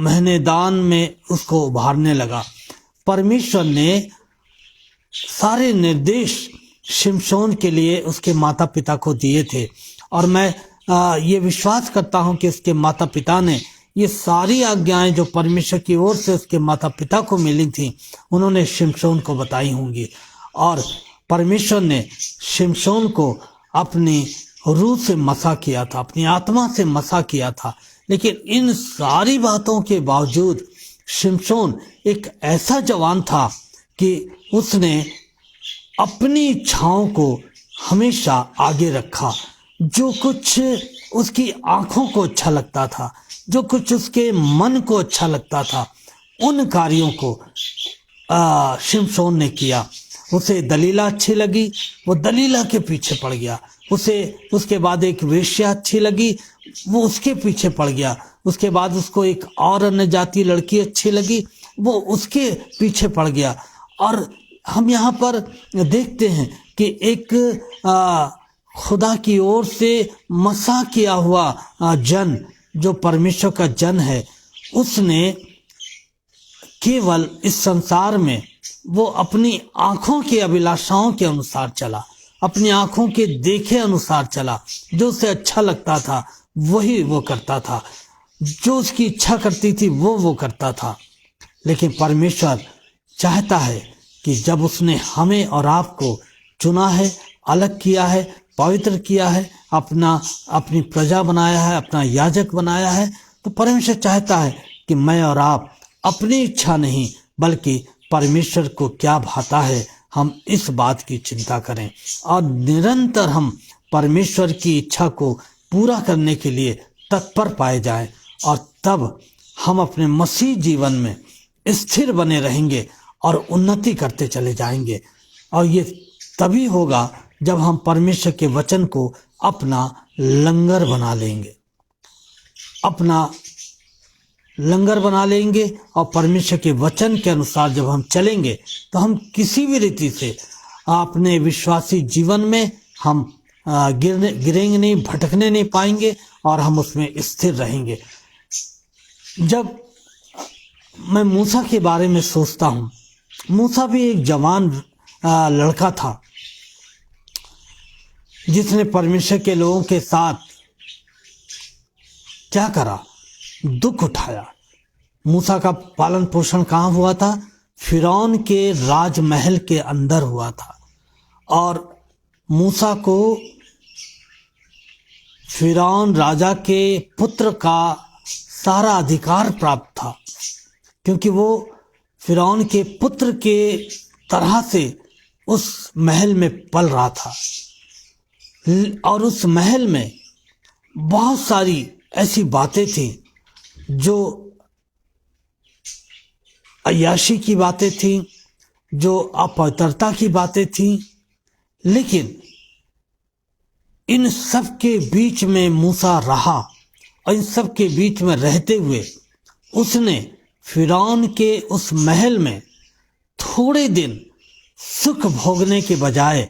Speaker 1: महनेदान में उसको उभारने लगा। परमेश्वर ने सारे निर्देश शिमशोन के लिए उसके माता पिता को दिए थे और मैं ये विश्वास करता हूं कि उसके माता पिता ने ये सारी आज्ञाएं जो परमेश्वर की ओर से उसके माता पिता को मिली थी उन्होंने शिमशोन को बताई होंगी और परमेश्वर ने शिमशोन को अपनी रूह से मसा किया था, अपनी आत्मा से मसा किया था। लेकिन इन सारी बातों के बावजूद शिमशोन एक ऐसा जवान था कि उसने अपनी इच्छाओं को हमेशा आगे रखा। जो कुछ उसकी आंखों को अच्छा लगता था, जो कुछ उसके मन को अच्छा लगता था, उन कार्यों को शिमशोन ने किया। उसे दलीला अच्छी लगी, वो दलीला के पीछे पड़ गया। उसे उसके बाद एक वेश्या अच्छी लगी, वो उसके पीछे पड़ गया। उसके बाद उसको एक और अन्य जाति लड़की अच्छी लगी, वो उसके पीछे पड़ गया। और हम यहाँ पर देखते हैं कि एक खुदा की ओर से मसा किया हुआ जन, जो परमेश्वर का जन है, उसने केवल इस संसार में वो अपनी आंखों की अभिलाषाओं के अनुसार चला, अपनी आंखों के देखे अनुसार चला। जो उसे अच्छा लगता था वही वो करता था, जो उसकी इच्छा करती थी वो करता था। लेकिन परमेश्वर चाहता है कि जब उसने हमें और आपको चुना है, अलग किया है, पवित्र किया है, अपनी प्रजा बनाया है, अपना याजक बनाया है, तो परमेश्वर चाहता है कि मैं और आप अपनी इच्छा नहीं बल्कि परमेश्वर को क्या भाता है हम इस बात की चिंता करें और निरंतर हम परमेश्वर की इच्छा को पूरा करने के लिए तत्पर पाए जाएं। और तब हम अपने मसीह जीवन में स्थिर बने रहेंगे और उन्नति करते चले जाएंगे। और ये तभी होगा जब हम परमेश्वर के वचन को अपना लंगर बना लेंगे, अपना लंगर बना लेंगे। और परमेश्वर के वचन के अनुसार जब हम चलेंगे तो हम किसी भी रीति से अपने विश्वासी जीवन में हम गिरेंगे नहीं, भटकने नहीं पाएंगे और हम उसमें स्थिर रहेंगे। जब मैं मूसा के बारे में सोचता हूँ, मूसा भी एक जवान लड़का था जिसने परमेश्वर के लोगों के साथ क्या करा, दुख उठाया। मूसा का पालन पोषण कहाँ हुआ था? फिरौन के राजमहल के अंदर हुआ था और मूसा को फिरौन राजा के पुत्र का सारा अधिकार प्राप्त था, क्योंकि वो फिरौन के पुत्र के तरह से उस महल में पल रहा था। और उस महल में बहुत सारी ऐसी बातें थी जो अय्याशी की बातें थी, जो अपवित्रता की बातें थी, लेकिन इन सब के बीच में मूसा रहा और इन सब के बीच में रहते हुए उसने फिरौन के उस महल में थोड़े दिन सुख भोगने के बजाय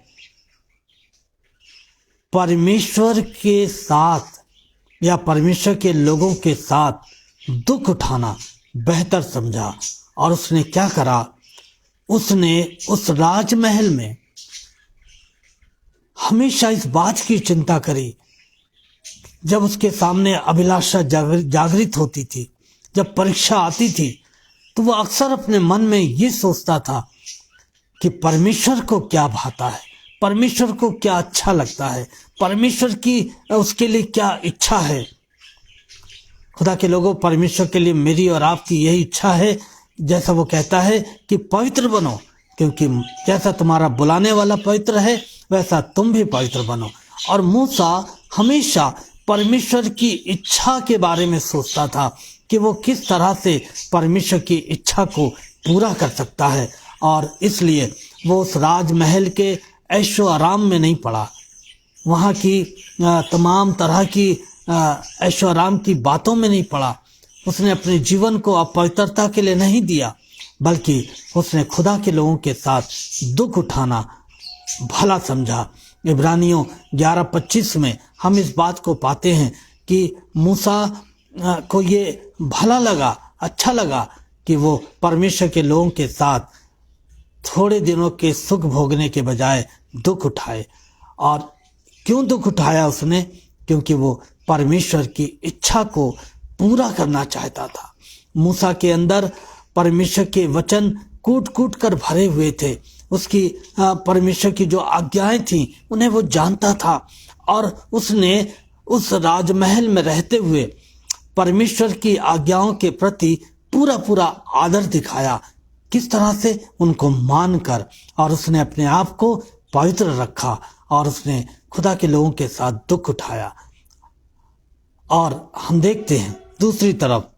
Speaker 1: परमेश्वर के साथ या परमेश्वर के लोगों के साथ दुख उठाना बेहतर समझा। और उसने क्या करा, उसने उस राजमहल में हमेशा इस बात की चिंता करी, जब उसके सामने अभिलाषा जागृत होती थी, जब परीक्षा आती थी, तो वह अक्सर अपने मन में ये सोचता था कि परमेश्वर को क्या भाता है, परमेश्वर को क्या अच्छा लगता है, परमेश्वर की उसके लिए क्या इच्छा है। खुदा के लोगों, परमेश्वर के लिए मेरी और आपकी यही इच्छा है, जैसा वो कहता है कि पवित्र बनो, क्योंकि जैसा तुम्हारा बुलाने वाला पवित्र है वैसा तुम भी पवित्र बनो। और मूसा हमेशा परमेश्वर की इच्छा के बारे में सोचता था कि वो किस तरह से परमेश्वर की इच्छा को पूरा कर सकता है, और इसलिए वो उस राजमहल के ऐशो आराम में नहीं पड़ा, वहाँ की तमाम तरह की ऐशो आराम की बातों में नहीं पड़ा। उसने अपने जीवन को अपवित्रता के लिए नहीं दिया, बल्कि उसने खुदा के लोगों के साथ दुख उठाना भला समझा। इब्रानियों 11:25 में हम इस बात को पाते हैं कि मूसा को ये भला लगा, अच्छा लगा कि वो परमेश्वर के लोगों के साथ थोड़े दिनों के सुख भोगने के बजाय दुख उठाए। और क्यों दुख उठाया उसने? क्योंकि वो परमेश्वर की इच्छा को पूरा करना चाहता था। मूसा के अंदर परमेश्वर के वचन कूट कूट कर भरे हुए थे। उसकी परमेश्वर की जो आज्ञाएं थी उन्हें वो जानता था, और उसने उस राजमहल में रहते हुए परमेश्वर की आज्ञाओं के प्रति पूरा पूरा आदर दिखाया। किस तरह से? उनको मानकर, और उसने अपने आप को पवित्र रखा, और उसने खुदा के लोगों के साथ दुख उठाया। और हम देखते हैं दूसरी तरफ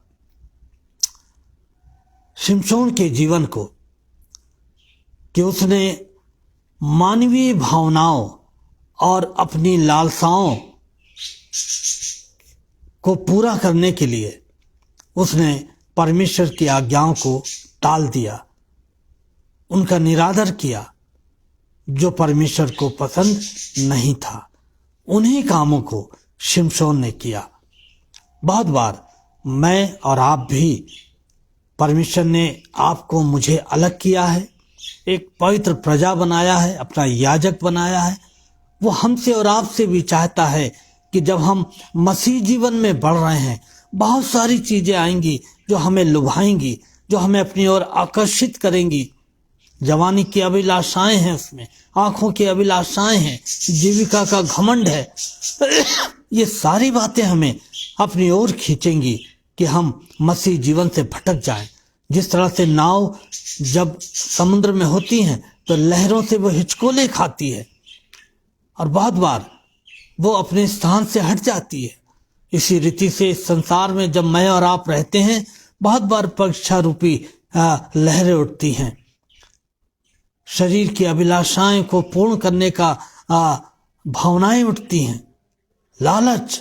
Speaker 1: शिमशोन के जीवन को कि उसने मानवीय भावनाओं और अपनी लालसाओं को पूरा करने के लिए उसने परमेश्वर की आज्ञाओं को टाल दिया, उनका निरादर किया जो परमेश्वर को पसंद नहीं था। उन्हीं कामों को शिमशोन ने किया। बहुत बार मैं और आप भी, परमेश्वर ने आपको मुझे अलग किया है, एक पवित्र प्रजा बनाया है, अपना याजक बनाया है। वो हमसे और आपसे भी चाहता है कि जब हम मसीह जीवन में बढ़ रहे हैं, बहुत सारी चीजें आएंगी जो हमें लुभाएंगी, जो हमें अपनी ओर आकर्षित करेंगी। जवानी की अभिलाषाएं हैं, उसमें आंखों की अभिलाषाएं हैं, जीविका का घमंड है। ये सारी बातें हमें अपनी ओर खींचेंगी कि हम मसीह जीवन से भटक जाएं। जिस तरह से नाव जब समुद्र में होती हैं तो लहरों से वो हिचकोले खाती है और बहुत बार वो अपने स्थान से हट जाती है। इसी रीति से इस संसार में जब मैं और आप रहते हैं, बहुत बार परीक्षा रूपी लहरें उठती हैं। शरीर की अभिलाषाएं को पूर्ण करने का भावनाएं उठती हैं, लालच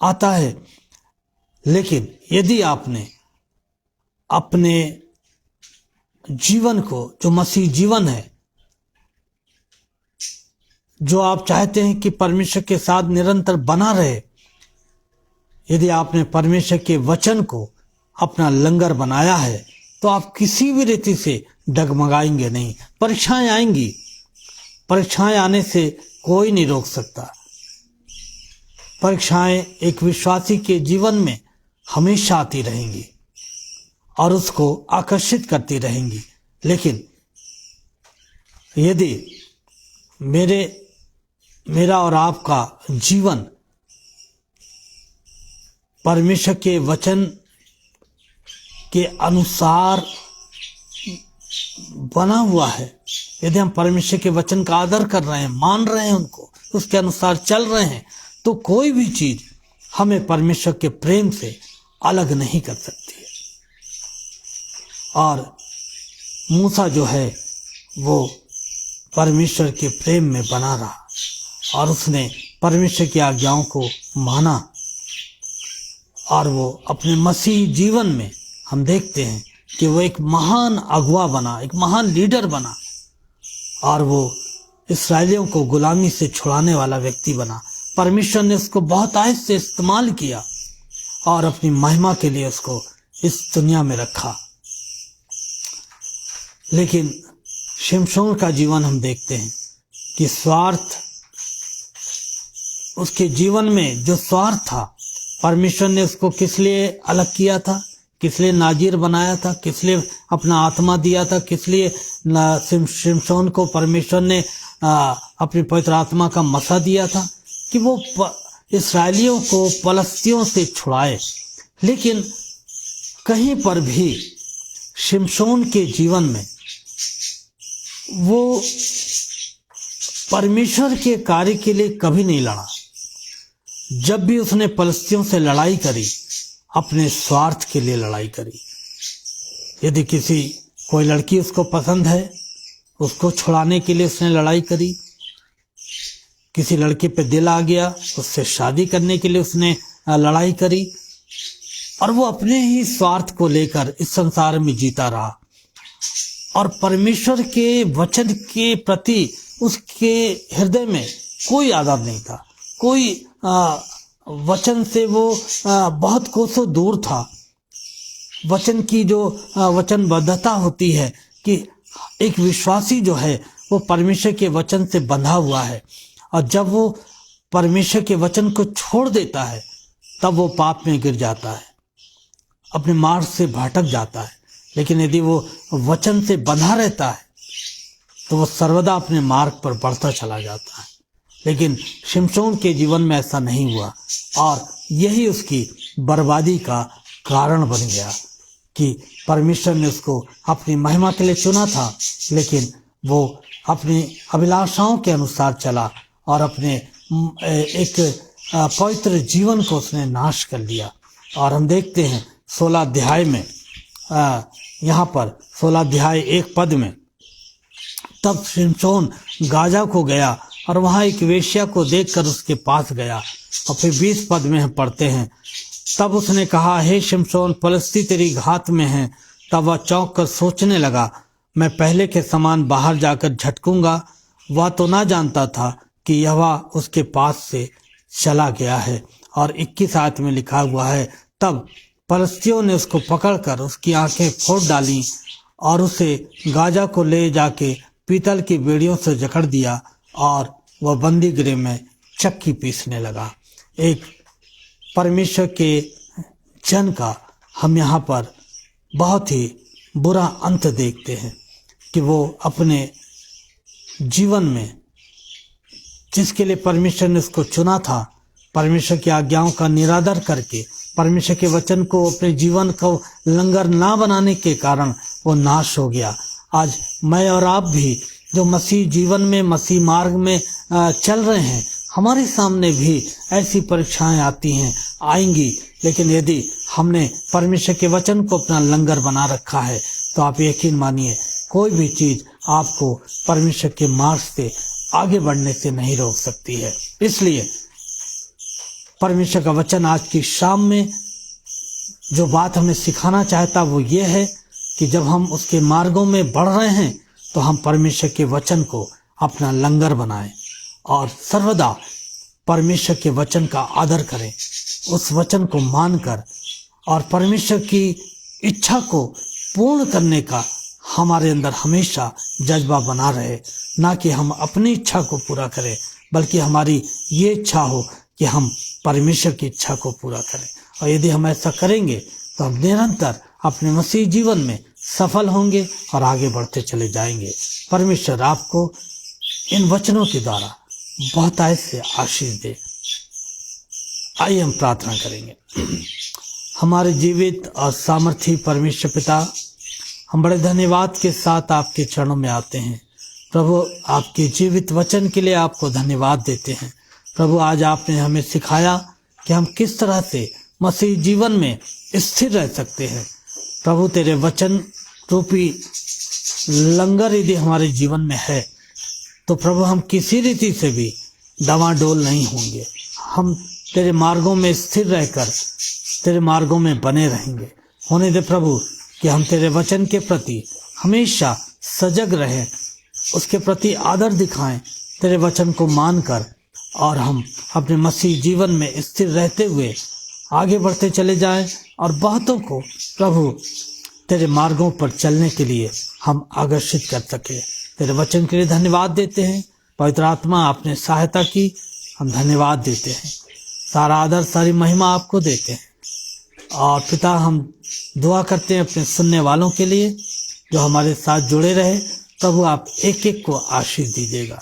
Speaker 1: आता है। लेकिन यदि आपने अपने जीवन को, जो मसीह जीवन है, जो आप चाहते हैं कि परमेश्वर के साथ निरंतर बना रहे, यदि आपने परमेश्वर के वचन को अपना लंगर बनाया है, तो आप किसी भी रीति से डगमगाएंगे नहीं। परीक्षाएं आएंगी, परीक्षाएं आने से कोई नहीं रोक सकता। परीक्षाएं एक विश्वासी के जीवन में हमेशा आती रहेंगी और उसको आकर्षित करती रहेंगी। लेकिन यदि मेरा और आपका जीवन परमेश्वर के वचन के अनुसार बना हुआ है, यदि हम परमेश्वर के वचन का आदर कर रहे हैं, मान रहे हैं उनको, उसके अनुसार चल रहे हैं, तो कोई भी चीज हमें परमेश्वर के प्रेम से अलग नहीं कर सकती है। और मूसा जो है वो परमेश्वर के प्रेम में बना रहा और उसने परमेश्वर की आज्ञाओं को माना और वो अपने मसीही जीवन में हम देखते हैं कि वो एक महान अगुवा बना, एक महान लीडर बना और वो इस्राएलियों को गुलामी से छुड़ाने वाला व्यक्ति बना। परमेश्वर ने उसको बहुत आयत से इस्तेमाल किया और अपनी महिमा के लिए उसको इस दुनिया में रखा। लेकिन शिमशोन का जीवन हम देखते हैं कि स्वार्थ, उसके जीवन में जो स्वार्थ था, परमेश्वर ने उसको किस लिए अलग किया था, किस लिए नाजीर बनाया था, किस लिए अपना आत्मा दिया था, किस लिए शिमशोन को परमेश्वर ने अपनी पवित्र आत्मा का मसा दिया था कि वो इस्राएलियों को पलस्तियों से छुड़ाए। लेकिन कहीं पर भी शिमशोन के जीवन में वो परमेश्वर के कार्य के लिए कभी नहीं लड़ा। जब भी उसने पलस्तियों से लड़ाई करी, अपने स्वार्थ के लिए लड़ाई करी। यदि कोई लड़की उसको पसंद है, उसको छुड़ाने के लिए उसने लड़ाई करी। किसी लड़के पे दिल आ गया, उससे शादी करने के लिए उसने लड़ाई करी और वो अपने ही स्वार्थ को लेकर इस संसार में जीता रहा और परमेश्वर के वचन के प्रति उसके हृदय में कोई आदर नहीं था। कोई वचन से वो बहुत कोसों दूर था। वचन की जो वचनबद्धता होती है कि एक विश्वासी जो है वो परमेश्वर के वचन से बंधा हुआ है और जब वो परमेश्वर के वचन को छोड़ देता है तब वो पाप में गिर जाता है, अपने मार्ग से भटक जाता है। लेकिन यदि वो वचन से बंधा रहता है तो वो सर्वदा अपने मार्ग पर बढ़ता चला जाता है। लेकिन शिमशोन के जीवन में ऐसा नहीं हुआ और यही उसकी बर्बादी का कारण बन गया कि परमेश्वर ने उसको अपनी महिमा के लिए चुना था, लेकिन वो अपनी अभिलाषाओं के अनुसार चला और अपने एक पवित्र जीवन को उसने नाश कर लिया। और हम देखते हैं 16 अध्याय में, यहाँ पर 16 अध्याय 1 पद में, तब शिमशोन गाजा को गया और वहां एक वेश्या को देखकर उसके पास गया। और फिर 20 पद में हम पढ़ते हैं, तब उसने कहा, हे शिमशोन, पलिश्ती तेरी घात में है। तब वह चौंक कर सोचने लगा, मैं पहले के समान बाहर जाकर झटकूंगा। वह तो ना जानता था कि यहोवा उसके पास से चला गया है। और 21 आयत में लिखा हुआ है, तब पलिश्तियों ने उसको पकड़कर उसकी आंखें फोड़ डाली और उसे गाजा को ले जाके पीतल की बेड़ियों से जकड़ दिया और वह बंदी गृह में चक्की पीसने लगा। एक परमेश्वर के जन का हम यहाँ पर बहुत ही बुरा अंत देखते हैं कि वो अपने जीवन में जिसके लिए परमेश्वर ने उसको चुना था, परमेश्वर की आज्ञाओं का निरादर करके परमेश्वर के वचन को अपने जीवन को लंगर ना बनाने के कारण वो नाश हो गया। आज मैं और आप भी जो मसीह जीवन में, मसीह मार्ग में चल रहे हैं, हमारे सामने भी ऐसी परीक्षाएं आती हैं, आएंगी। लेकिन यदि हमने परमेश्वर के वचन को अपना लंगर बना रखा है तो आप यकीन मानिए कोई भी चीज आपको परमेश्वर के मार्ग से आगे बढ़ने से नहीं रोक सकती है। इसलिए परमेश्वर का वचन आज की शाम में जो बात हमें सिखाना चाहता वो ये है कि जब हम उसके मार्गों में बढ़ रहे हैं तो हम परमेश्वर के वचन को अपना लंगर बनाएं और सर्वदा परमेश्वर के वचन का आदर करें, उस वचन को मानकर और परमेश्वर की इच्छा को पूर्ण करने का हमारे अंदर हमेशा जज्बा बना रहे। ना कि हम अपनी इच्छा को पूरा करें, बल्कि हमारी ये इच्छा हो कि हम परमेश्वर की इच्छा को पूरा करें। और यदि हम ऐसा करेंगे तो हम निरंतर अपने मसीह जीवन में सफल होंगे और आगे बढ़ते चले जाएंगे। परमेश्वर आपको इन वचनों के द्वारा बहुत आयत से आशीष दे। आइए हम प्रार्थना करेंगे। हमारे जीवित और सामर्थी परमेश्वर पिता, हम बड़े धन्यवाद के साथ आपके चरणों में आते हैं। प्रभु, आपके जीवित वचन के लिए आपको धन्यवाद देते हैं। प्रभु, आज आपने हमें सिखाया कि हम किस तरह से मसीह जीवन में स्थिर रह सकते हैं। प्रभु तेरे वचन रूपी लंगर यदि हमारे जीवन में है तो प्रभु हम किसी रीति से भी डवाडोल नहीं होंगे। हम तेरे मार्गों में स्थिर रहकर तेरे मार्गों में बने रहेंगे। होने दे प्रभु कि हम तेरे वचन के प्रति हमेशा सजग रहें, उसके प्रति आदर दिखाएं, तेरे वचन को मानकर, और हम अपने मसीह जीवन में स्थिर रहते हुए आगे बढ़ते चले जाएं और बहुतों को प्रभु तेरे मार्गों पर चलने के लिए हम आकर्षित कर सके। तेरे वचन के लिए धन्यवाद देते हैं। पवित्र आत्मा आपने सहायता की, हम धन्यवाद देते हैं। सारा आदर सारी महिमा आपको देते हैं। और पिता हम दुआ करते हैं अपने सुनने वालों के लिए जो हमारे साथ जुड़े रहे। प्रभु आप एक एक को आशीष दीजिएगा।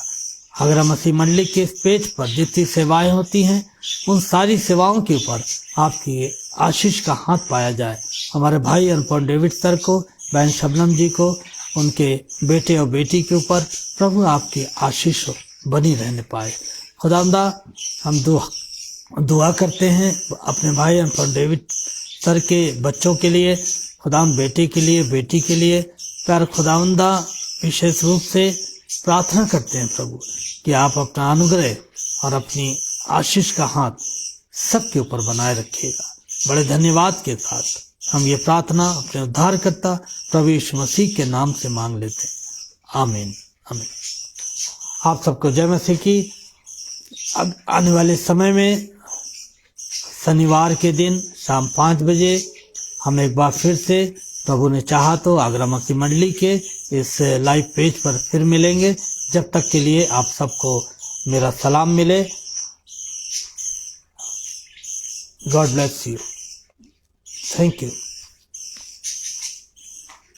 Speaker 1: अगर मसीह मंडली के इस पेज पर जितनी सेवाएं होती हैं उन सारी सेवाओं के ऊपर आपकी आशीष का हाथ पाया जाए। हमारे भाई अनुपम डेविड सर को, बहन शबनम जी को, उनके बेटे और बेटी के ऊपर प्रभु आपकी आशीष बनी रहने पाए। खुदावंदा हम दुआ करते हैं अपने भाई अनुपम डेविड सर के बच्चों के लिए, खुदावंद बेटे के लिए, बेटी के लिए। प्यार खुदावंदा विशेष रूप से प्रार्थना करते हैं प्रभु कि आप अपना अनुग्रह और अपनी आशीष का हाथ सबके ऊपर बनाए रखिएगा। बड़े धन्यवाद के साथ हम ये प्रार्थना अपने उद्धारकर्ता प्रभु यीशु मसीह के नाम से मांग लेते हैं। आमीन आमीन। आप सबको जय मसीह की। अब आने वाले समय में शनिवार के दिन शाम 5 बजे हम एक बार फिर से प्रभु ने चाहा तो आगरा मसीह मंडली के इस लाइव पेज पर फिर मिलेंगे। जब तक के लिए आप सबको मेरा सलाम मिले। God bless you. Thank you.